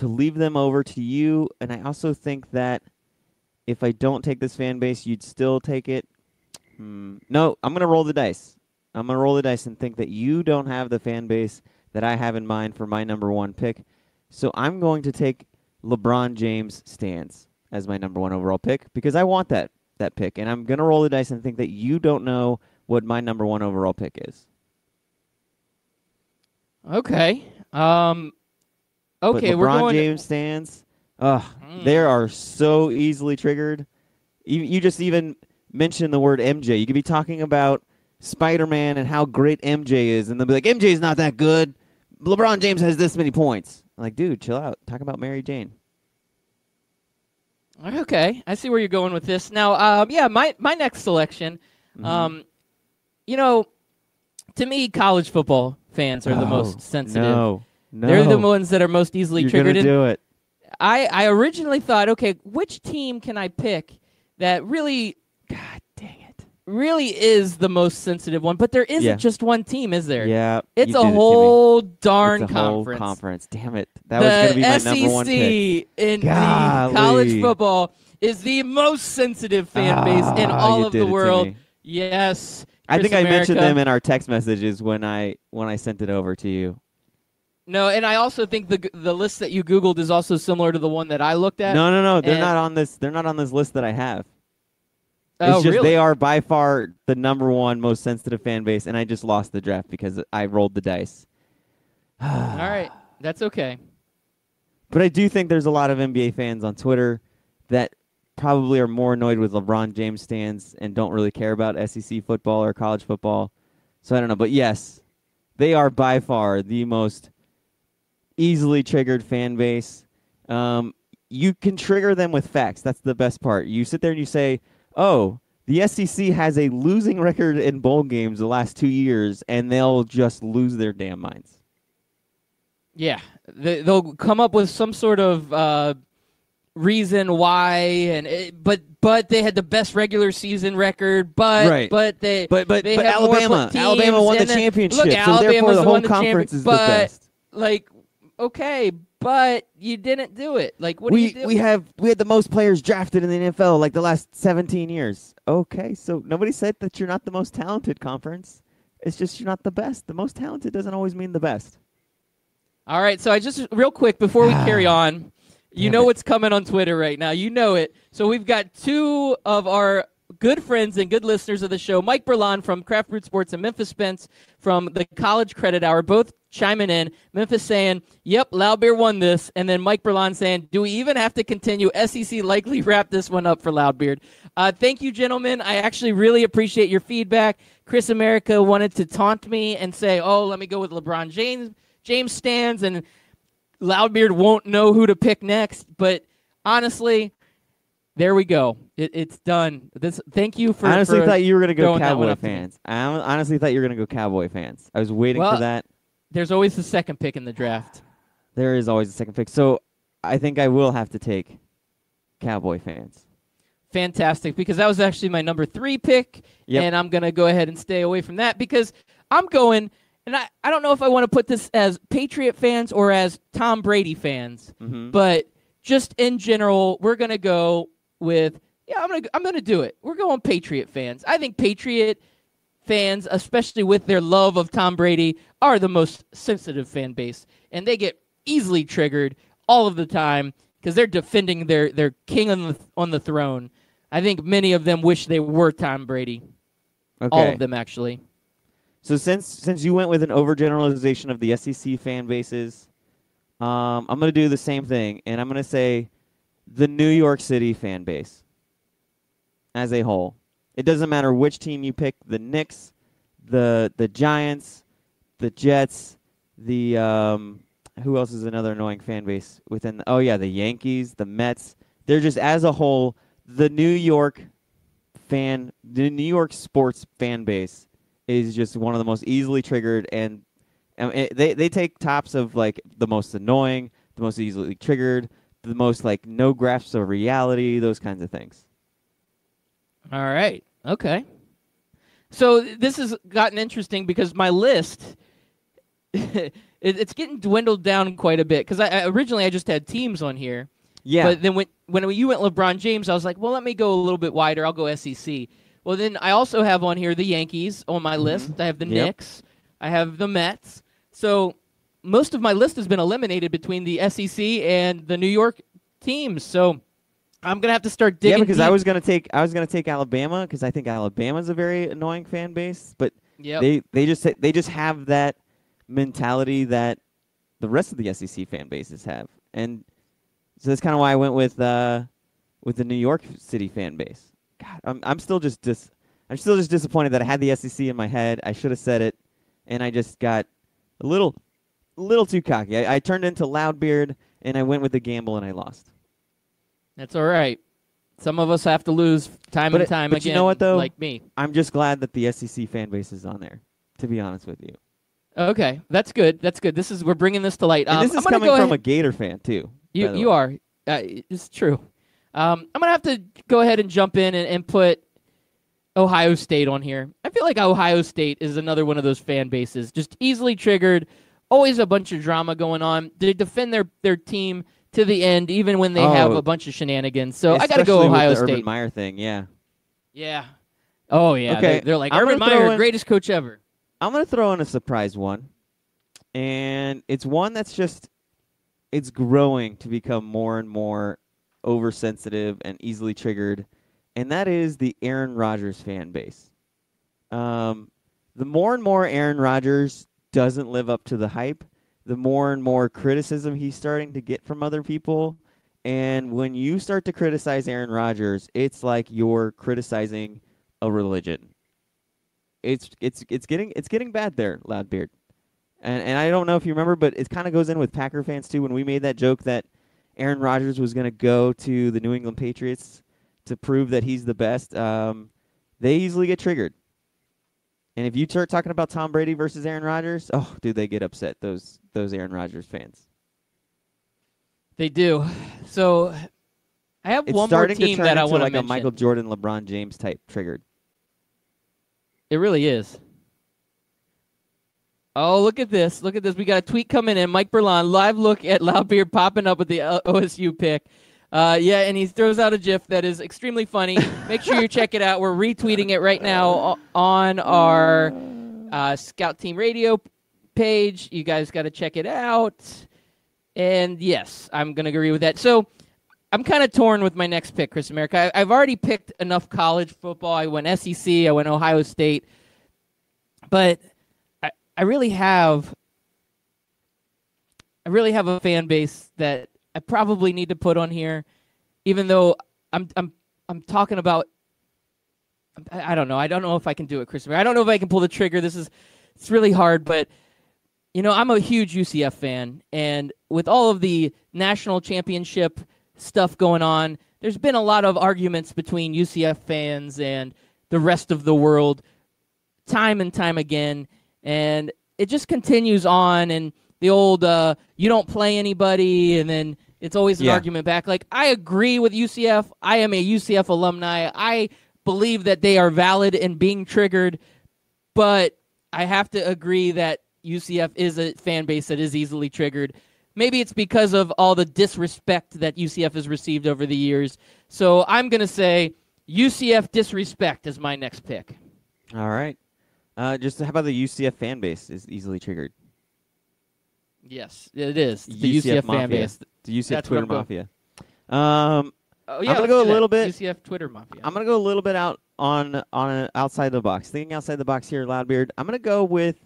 leave them over to you. And I also think that if I don't take this fan base, you'd still take it. No, I'm going to roll the dice. I'm going to roll the dice and think that you don't have the fan base that I have in mind for my number 1 pick. So I'm going to take LeBron James stands as my number 1 overall pick because I want that pick. And I'm going to roll the dice and think that you don't know what my number 1 overall pick is. Okay. Okay, but we're LeBron going James stands. They are so easily triggered. You just even mentioned the word MJ. You could be talking about Spider-Man and how great MJ is, and they'll be like, MJ's not that good. LeBron James has this many points. I'm like, dude, chill out. Talk about Mary Jane. Okay, I see where you're going with this. Now, my next selection, to me, college football fans are the most sensitive. No. They're the ones that are most easily triggered. You're going to do it. I originally thought, okay, which team can I pick that really, God dang it, really is the most sensitive one? But there isn't just one team, is there? Yeah. It's a whole darn it's a conference. Whole conference. Damn it. That was going to be my number 1 pick. In the college football is the most sensitive fan base in all of the world. Yes. I think Chris I mentioned America. them in our text messages when I sent it over to you. No, and I also think the list that you Googled is also similar to the one that I looked at. No. They're not on this. They're not on this list that I have. It's just really? They are by far the number 1 most sensitive fan base, and I just lost the draft because I rolled the dice. All right, that's okay. But I do think there's a lot of NBA fans on Twitter that probably are more annoyed with LeBron James stands and don't really care about SEC football or college football. So I don't know. But yes, they are by far the most easily triggered fan base. You can trigger them with facts. That's the best part. You sit there and you say, oh, the SEC has a losing record in bowl games the last 2 years, and they'll just lose their damn minds. Yeah, they'll come up with some sort of reason why, but they had the best regular season record, but they have Alabama won the championship, look, so therefore the whole the conference is the best. Like, okay, but you didn't do it. Like, what do you do? We had the most players drafted in the NFL like the last 17 years. Okay, so nobody said that you're not the most talented conference. It's just you're not the best. The most talented doesn't always mean the best. All right, so I just real quick before we carry on, you know what's coming on Twitter right now. You know it. So we've got two of our good friends and good listeners of the show, Mike Berlon from Craft Root Sports and Memphis Spence from the College Credit Hour, both chiming in. Memphis saying, yep, Loudbeard won this. And then Mike Berlon saying, do we even have to continue? SEC likely wrap this one up for Loudbeard. Thank you, gentlemen. I actually really appreciate your feedback. Chris America wanted to taunt me and say, oh, let me go with LeBron James stands, and Loudbeard won't know who to pick next. But honestly, there we go. It's done. Thank you for. I honestly thought you were going to go throwing that one Cowboy up to me. fans. I honestly thought you were going to go Cowboy fans. I was waiting Well, for that. There's always the second pick in the draft. There is always a second pick. So I think I will have to take Cowboy fans. Fantastic, because that was actually my number 3 pick, and I'm going to go ahead and stay away from that because I'm going, and I don't know if I want to put this as Patriot fans or as Tom Brady fans, but just in general, we're going to go with, I'm going to do it. We're going Patriot fans. I think Patriot fans, especially with their love of Tom Brady, are the most sensitive fan base, and they get easily triggered all of the time because they're defending their king on the throne. I think many of them wish they were Tom Brady. Okay. All of them, actually. So since you went with an overgeneralization of the SEC fan bases, I'm going to do the same thing, and I'm going to say the New York City fan base as a whole. It doesn't matter which team you pick, the Knicks, the Giants, the Jets, the who else is another annoying fan base within the Yankees, the Mets. They're just as a whole, the New York sports fan base is just one of the most easily triggered, and they take tops of like the most annoying, the most easily triggered, the most like no grasps of reality, those kinds of things. All right. Okay. So this has gotten interesting because my list, it's getting dwindled down quite a bit because originally I just had teams on here. Yeah. But then when you went LeBron James, I was like, well, let me go a little bit wider. I'll go SEC. Well, then I also have on here the Yankees on my list. I have the Knicks. I have the Mets. So most of my list has been eliminated between the SEC and the New York teams. So I'm gonna have to start digging. Yeah, because deep. I was gonna take Alabama because I think Alabama's a very annoying fan base, but they just have that mentality that the rest of the SEC fan bases have, and so that's kind of why I went with the New York City fan base. God, I'm still just disappointed that I had the SEC in my head. I should have said it, and I just got a little too cocky. I turned into Loudbeard, and I went with the gamble, and I lost. That's all right. Some of us have to lose time and time but again. You know what, though? Like me. I'm just glad that the SEC fan base is on there, to be honest with you. Okay, that's good. That's good. We're bringing this to light. And this is coming from a Gator fan, too. You are. It's true. I'm going to have to go ahead and jump in and put Ohio State on here. I feel like Ohio State is another one of those fan bases, just easily triggered, always a bunch of drama going on. They defend their team to the end, even when they have a bunch of shenanigans. So I got to go Ohio with the State. Urban Meyer thing, yeah. Yeah. Oh, yeah. Okay. They're like, Urban Meyer, greatest coach ever. I'm going to throw in a surprise one. And it's one that's it's growing to become more and more oversensitive and easily triggered. And that is the Aaron Rodgers fan base. The more and more Aaron Rodgers doesn't live up to the hype, the more and more criticism he's starting to get from other people. And when you start to criticize Aaron Rodgers, it's like you're criticizing a religion. It's getting bad there, Loudbeard. And I don't know if you remember, but it kind of goes in with Packer fans too. When we made that joke that Aaron Rodgers was going to go to the New England Patriots to prove that he's the best, they easily get triggered. And if you start talking about Tom Brady versus Aaron Rodgers, oh, dude, they get upset. Those Aaron Rodgers fans. They do. So I have It's one more starting to team turn that I into want to like mention. a Michael Jordan, LeBron James type triggered. It really is. Oh, look at this. Look at this. We got a tweet coming in. Mike Berlon, live look at Loudbeard popping up with the OSU pick. Yeah, and he throws out a GIF that is extremely funny. Make sure you check it out. We're retweeting it right now on our Scout Team Radio page. You guys got to check it out. And, yes, I'm going to agree with that. So I'm kind of torn with my next pick, Chris America. I've already picked enough college football. I went SEC. I went Ohio State. But I really have a fan base that I probably need to put on here, even though I'm talking about. I don't know. I don't know if I can do it, Chris. I don't know if I can pull the trigger. It's really hard, but I'm a huge UCF fan, and with all of the national championship stuff going on, there's been a lot of arguments between UCF fans and the rest of the world, time and time again. And it just continues on, and the old you don't play anybody, and then it's always an argument back. Like, I agree with UCF. I am a UCF alumni. I believe that they are valid in being triggered, but I have to agree that UCF is a fan base that is easily triggered. Maybe it's because of all the disrespect that UCF has received over the years. So I'm going to say UCF disrespect is my next pick. All right. Just how about the UCF fan base is easily triggered? Yes, it is. The UCF mafia. fan base. The UCF That's Twitter what I'm mafia. Oh, yeah, I'm gonna go a little bit. UCF Twitter mafia. I'm gonna go a little bit out on outside the box. Thinking outside the box here, Loudbeard. I'm gonna go with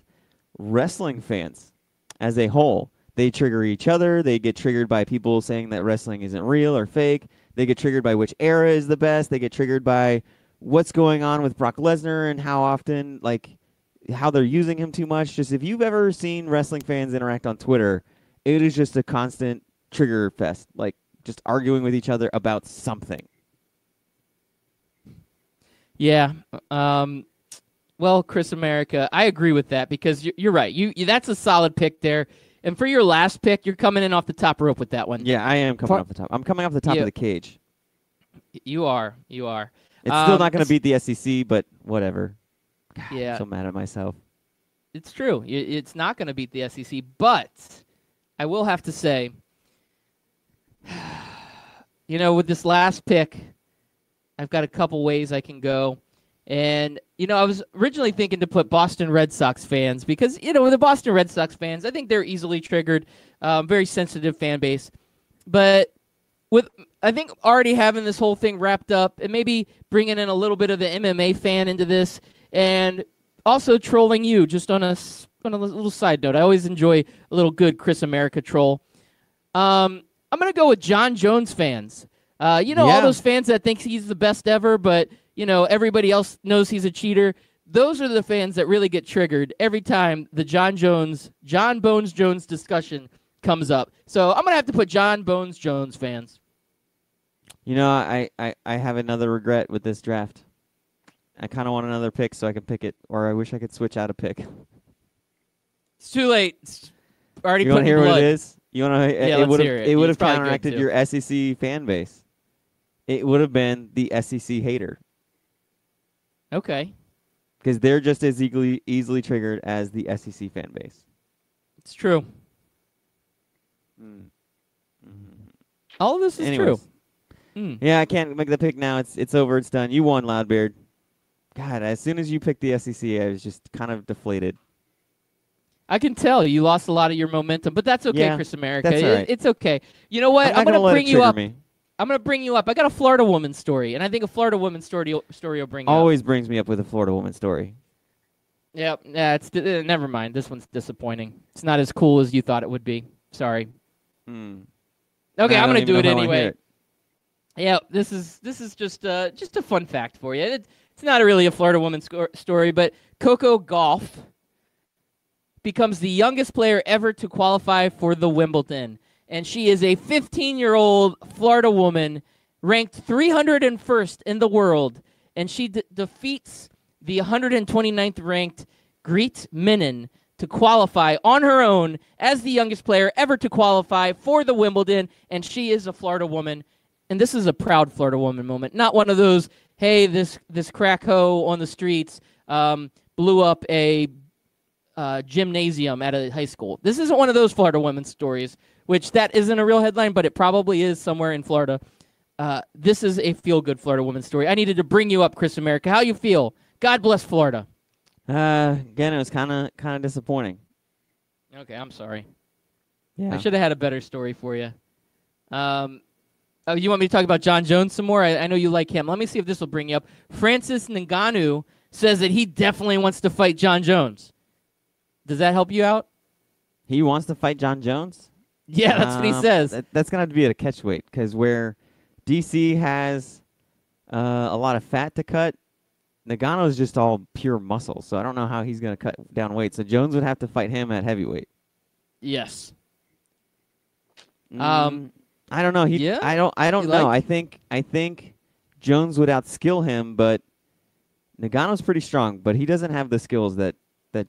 wrestling fans as a whole. They trigger each other. They get triggered by people saying that wrestling isn't real or fake. They get triggered by which era is the best. They get triggered by what's going on with Brock Lesnar and how often, how they're using him too much. Just if you've ever seen wrestling fans interact on Twitter, it is just a constant trigger fest, just arguing with each other about something. Yeah. Well, Chris America, I agree with that because you're right. That's a solid pick there. And for your last pick, you're coming in off the top rope with that one. Yeah, I am coming off the top. I'm coming off the top of the cage. You are. It's still not going to beat the SEC, but whatever. God, yeah. I'm so mad at myself. It's true. It's not going to beat the SEC, but I will have to say, with this last pick, I've got a couple ways I can go. And, I was originally thinking to put Boston Red Sox fans because, with the Boston Red Sox fans, I think they're easily triggered, very sensitive fan base. But with, I think, already having this whole thing wrapped up and maybe bringing in a little bit of the MMA fan into this and also trolling you just on a little side note. I always enjoy a little good Chris America troll. I'm going to go with John Jones fans. All those fans that think he's the best ever, but everybody else knows he's a cheater. Those are the fans that really get triggered every time the John Bones Jones discussion comes up. So I'm gonna have to put John Bones Jones fans. I have another regret with this draft. I kind of want another pick so I can pick it, or I wish I could switch out a pick. It's too late. It's already you want to hear blood. what it is? You want to? Yeah, let's hear it. It would have It's probably good, counteracted too. your SEC fan base. It would have been the SEC hater. Okay. Because they're just as easily triggered as the SEC fan base. It's true. All of this is Anyways. true. Yeah, I can't make the pick now. It's over. It's done. You won, Loudbeard. God, as soon as you picked the SEC, I was just kind of deflated. I can tell you lost a lot of your momentum, but that's okay, Yeah, Chris America. that's all right. It's okay. You know what? I'm going to let bring it you trigger up. me. I'm going to bring you up. I got a Florida woman story, and I think a Florida woman story will bring you up. Always brings me up with a Florida woman story. Yep. Yeah, never mind. This one's disappointing. It's not as cool as you thought it would be. Sorry. Okay, I I'm don't gonna even do know it if I wanna hear anyway. it. Yeah, this is just a fun fact for you. It's not really a Florida woman story, but Coco Gauff becomes the youngest player ever to qualify for the Wimbledon, and she is a 15-year-old Florida woman ranked 301st in the world, and she defeats the 129th ranked Greet Minnen to qualify on her own as the youngest player ever to qualify for the Wimbledon, and she is a Florida woman. And this is a proud Florida woman moment, not one of those, hey, this crack hoe on the streets blew up a gymnasium at a high school. This isn't one of those Florida women stories, which that isn't a real headline, but it probably is somewhere in Florida. This is a feel-good Florida woman story. I needed to bring you up, Chris America. How you feel? God bless Florida. Again, it was kind of disappointing. Okay, I'm sorry. Yeah. I should have had a better story for you. You want me to talk about John Jones some more? I know you like him. Let me see if this will bring you up. Francis Ngannou says that he definitely wants to fight John Jones. Does that help you out? He wants to fight John Jones? Yeah, that's what he says. That's going to have to be at a catch weight because where DC has a lot of fat to cut, Ngannou is just all pure muscle. So I don't know how he's going to cut down weight. So Jones would have to fight him at heavyweight. Yes. I don't know. Yeah? I don't You know. like- I think Jones would outskill him, but Ngannou's pretty strong, but he doesn't have the skills that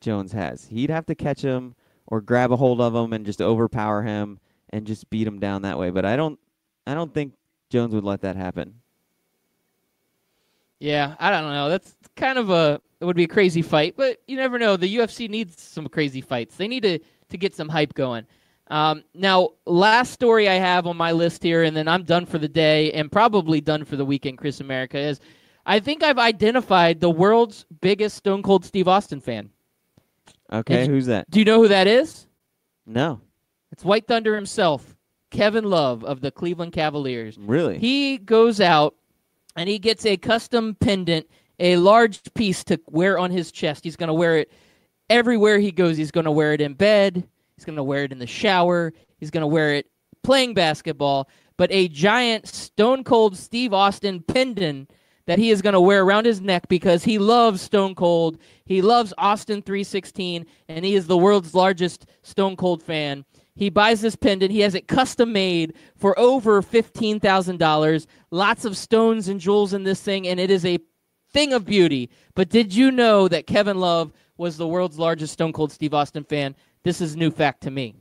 Jones has. He'd have to catch him or grab a hold of him and just overpower him and just beat him down that way. But I don't think Jones would let that happen. Yeah, I don't know. That's kind of it would be a crazy fight, but you never know. The UFC needs some crazy fights. They need to get some hype going. Now, last story I have on my list here, and then I'm done for the day and probably done for the weekend, Chris America, is I think I've identified the world's biggest Stone Cold Steve Austin fan. Okay, who's that? Do you know who that is? No. It's White Thunder himself, Kevin Love of the Cleveland Cavaliers. Really? He goes out and he gets a custom pendant, a large piece to wear on his chest. He's going to wear it everywhere he goes. He's going to wear it in bed. He's going to wear it in the shower. He's going to wear it playing basketball. But a giant Stone Cold Steve Austin pendant that he is going to wear around his neck because he loves Stone Cold. He loves Austin 316, and he is the world's largest Stone Cold fan. He buys this pendant. He has it custom made for over $15,000. Lots of stones and jewels in this thing, and it is a thing of beauty. But did you know that Kevin Love was the world's largest Stone Cold Steve Austin fan? This is new fact to me.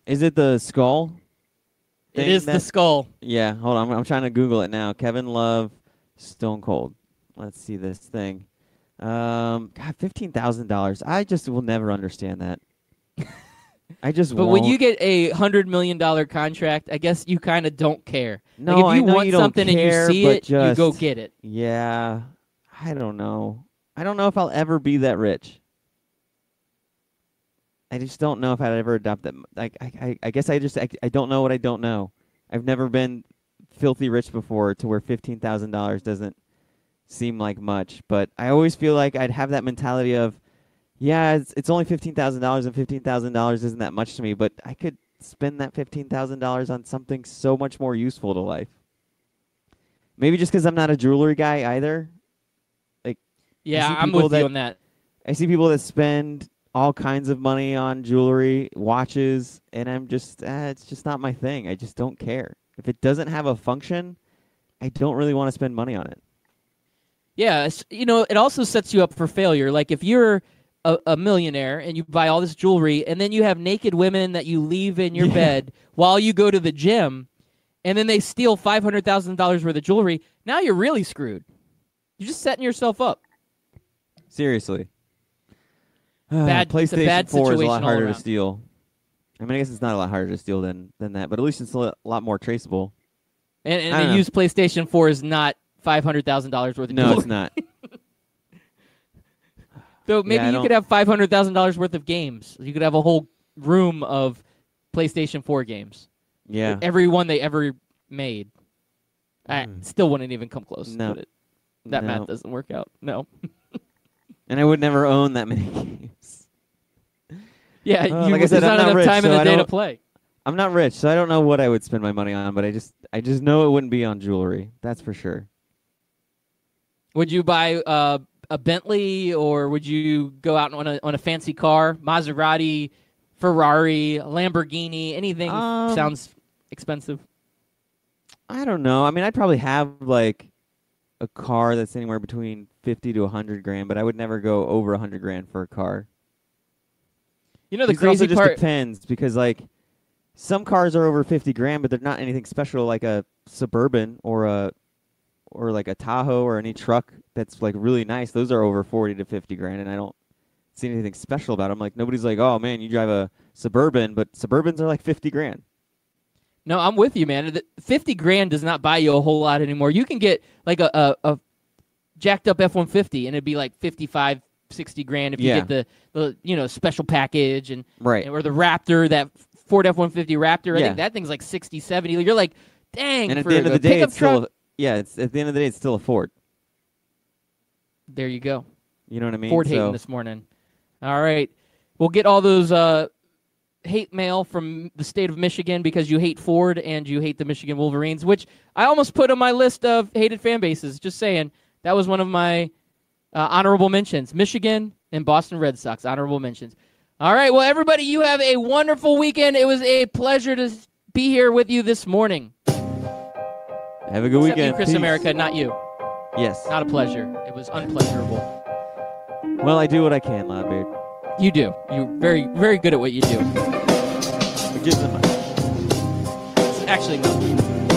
Is it the skull? It is the skull. Yeah, hold on. I'm trying to Google it now. Kevin Love, Stone Cold. Let's see this thing. God, $15,000. I just will never understand that. I just But won't. when you get a $100 million contract, I guess you kind of don't care. No, like if you I know want you don't something care, and you see but it, you go just- get it. Yeah, I don't know. I don't know if I'll ever be that rich. I just don't know if I'd ever adopt that. I guess I don't know what I don't know. I've never been filthy rich before to where $15,000 doesn't seem like much. But I always feel like I'd have that mentality of, yeah, it's only $15,000 and $15,000 isn't that much to me, but I could spend that $15,000 on something so much more useful to life. Maybe just because I'm not a jewelry guy either. Yeah, see I'm people with you that- on that. I see people that spend all kinds of money on jewelry, watches, and I'm just, it's just not my thing. I just don't care. If it doesn't have a function, I don't really want to spend money on it. Yeah, it also sets you up for failure. Like if you're a millionaire and you buy all this jewelry and then you have naked women that you leave in your bed while you go to the gym and then they steal $500,000 worth of jewelry, now you're really screwed. You're just setting yourself up. Seriously. Bad- it's a PlayStation bad 4 is a situation lot all harder to around. steal. I mean, I guess it's not a lot harder to steal than that, but at least it's a lot more traceable. And I don't the know. used PlayStation 4 is not $500,000 worth of No, jewelry. it's not. So maybe I you don't- could have $500,000 worth of games. You could have a whole room of PlayStation 4 games. Yeah. Every one they ever made. I still wouldn't even come close. No. Would it? That No. math doesn't work out. No. And I would never own that many games. Yeah, Like I said, there's I'm not enough rich, time in so the I day to don't- play. I'm not rich, so I don't know what I would spend my money on, but I just know it wouldn't be on jewelry. That's for sure. Would you buy a Bentley, or would you go out on a fancy car, Maserati, Ferrari, Lamborghini, anything sounds expensive? I don't know. I mean, I'd probably have like a car that's anywhere between 50 to 100 grand, but I would never go over 100 grand for a car. You know, the Because it also crazy just part. depends, because like some cars are over 50 grand, but they're not anything special, like a Suburban or like a Tahoe or any truck that's like really nice. Those are over 40 to 50 grand, and I don't see anything special about them. Like nobody's like, oh man, you drive a Suburban, but Suburbans are like 50 grand. No, I'm with you, man. 50 grand does not buy you a whole lot anymore. You can get like a jacked up F-150, and it'd be like 55, 60 grand if you Yeah. get the special package and Right. or the Raptor, that Ford F-150 Raptor. I Yeah. think that thing's like 60, 70. You're like, dang. And at for the end of a the day, pickup it's still truck. it's at the end of the day, it's still a Ford. There you go. You know what I mean? Ford So- hating this morning. All right. We'll get all those hate mail from the state of Michigan because you hate Ford and you hate the Michigan Wolverines, which I almost put on my list of hated fan bases. Just saying. That was one of my honorable mentions. Michigan and Boston Red Sox, honorable mentions. All right. Well, everybody, you have a wonderful weekend. It was a pleasure to be here with you this morning. Have a good Except weekend. you, Chris Peace. America, not you. Yes. Not a pleasure. It was unpleasurable. Well, I do what I can, Loudbeard. You do. You're very, very good at what you do. Forgive the money. Actually, no.